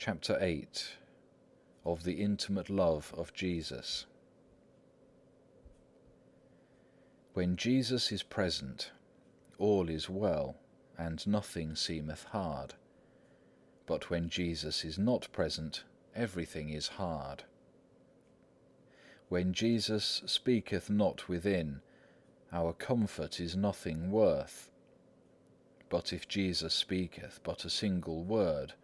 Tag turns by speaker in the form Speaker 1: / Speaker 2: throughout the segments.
Speaker 1: Chapter 8 of the Intimate Love of Jesus. When Jesus is present, all is well, and nothing seemeth hard. But when Jesus is not present, everything is hard. When Jesus speaketh not within, our comfort is nothing worth. But if Jesus speaketh but a single word,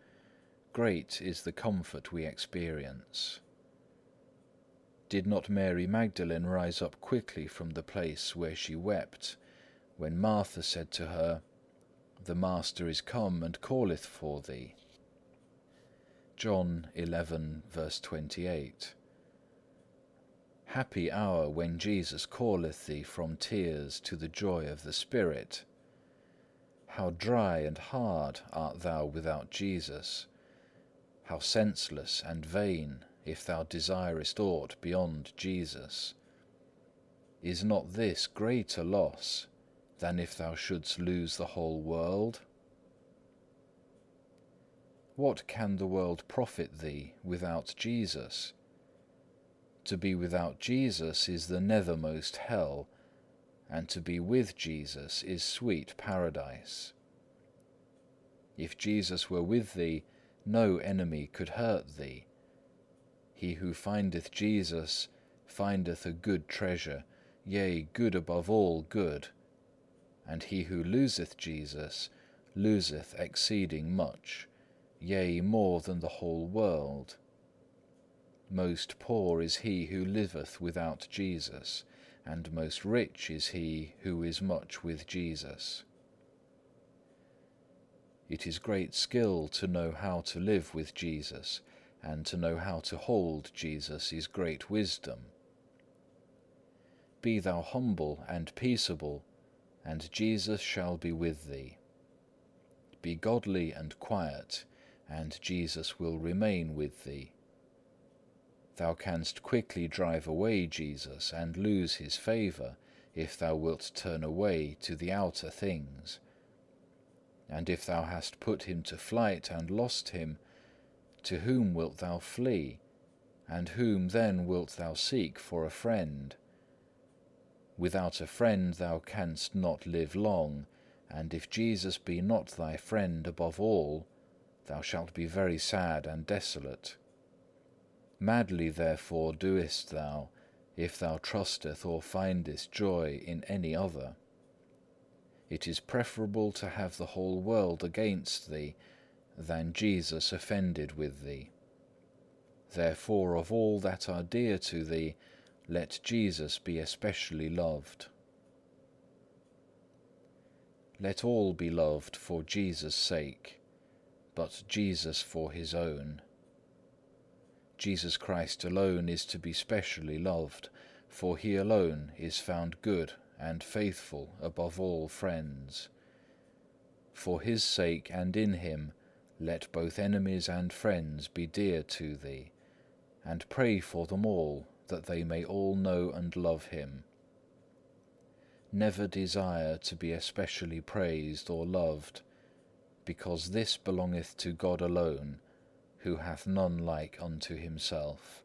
Speaker 1: great is the comfort we experience. Did not Mary Magdalene rise up quickly from the place where she wept, when Martha said to her, "The Master is come and calleth for thee"? John 11, verse 28. Happy hour when Jesus calleth thee from tears to the joy of the Spirit. How dry and hard art thou without Jesus! How senseless and vain, if thou desirest aught beyond Jesus! Is not this greater loss than if thou shouldst lose the whole world? What can the world profit thee without Jesus? To be without Jesus is the nethermost hell, and to be with Jesus is sweet paradise. If Jesus were with thee, no enemy could hurt thee. He who findeth Jesus findeth a good treasure, yea, good above all good. And he who loseth Jesus loseth exceeding much, yea, more than the whole world. Most poor is he who liveth without Jesus, and most rich is he who is much with Jesus. It is great skill to know how to live with Jesus, and to know how to hold Jesus is great wisdom. Be thou humble and peaceable, and Jesus shall be with thee. Be godly and quiet, and Jesus will remain with thee. Thou canst quickly drive away Jesus and lose his favour, if thou wilt turn away to the outer things. And if thou hast put him to flight and lost him, to whom wilt thou flee? And whom then wilt thou seek for a friend? Without a friend thou canst not live long, and if Jesus be not thy friend above all, thou shalt be very sad and desolate. Madly therefore doest thou, if thou trusteth or findest joy in any other. It is preferable to have the whole world against thee, than Jesus offended with thee. Therefore of all that are dear to thee, let Jesus be especially loved. Let all be loved for Jesus' sake, but Jesus for his own. Jesus Christ alone is to be specially loved, for he alone is found good and faithful above all friends. For his sake and in him, let both enemies and friends be dear to thee, and pray for them all, that they may all know and love him. Never desire to be especially praised or loved, because this belongeth to God alone, who hath none like unto himself.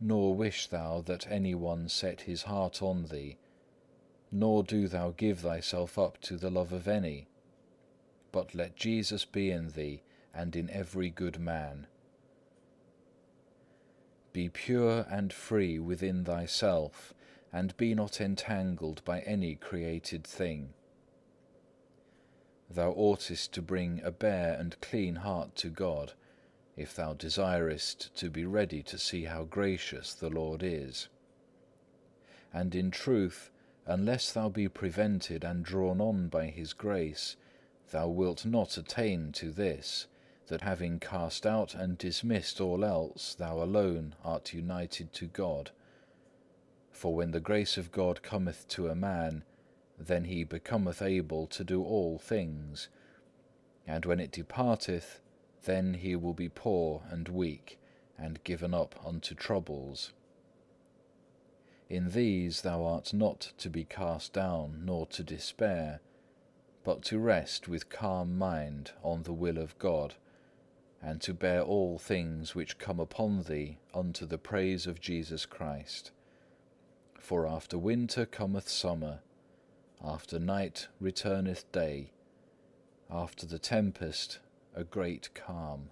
Speaker 1: Nor wish thou that any one set his heart on thee, nor do thou give thyself up to the love of any, but let Jesus be in thee and in every good man. Be pure and free within thyself, and be not entangled by any created thing. Thou oughtest to bring a bare and clean heart to God, if thou desirest to be ready to see how gracious the Lord is. And in truth, unless thou be prevented and drawn on by his grace, thou wilt not attain to this, that having cast out and dismissed all else, thou alone art united to God. For when the grace of God cometh to a man, then he becometh able to do all things, and when it departeth, then he will be poor and weak, and given up unto troubles. In these thou art not to be cast down, nor to despair, but to rest with calm mind on the will of God, and to bear all things which come upon thee unto the praise of Jesus Christ. For after winter cometh summer, after night returneth day, after the tempest a great calm.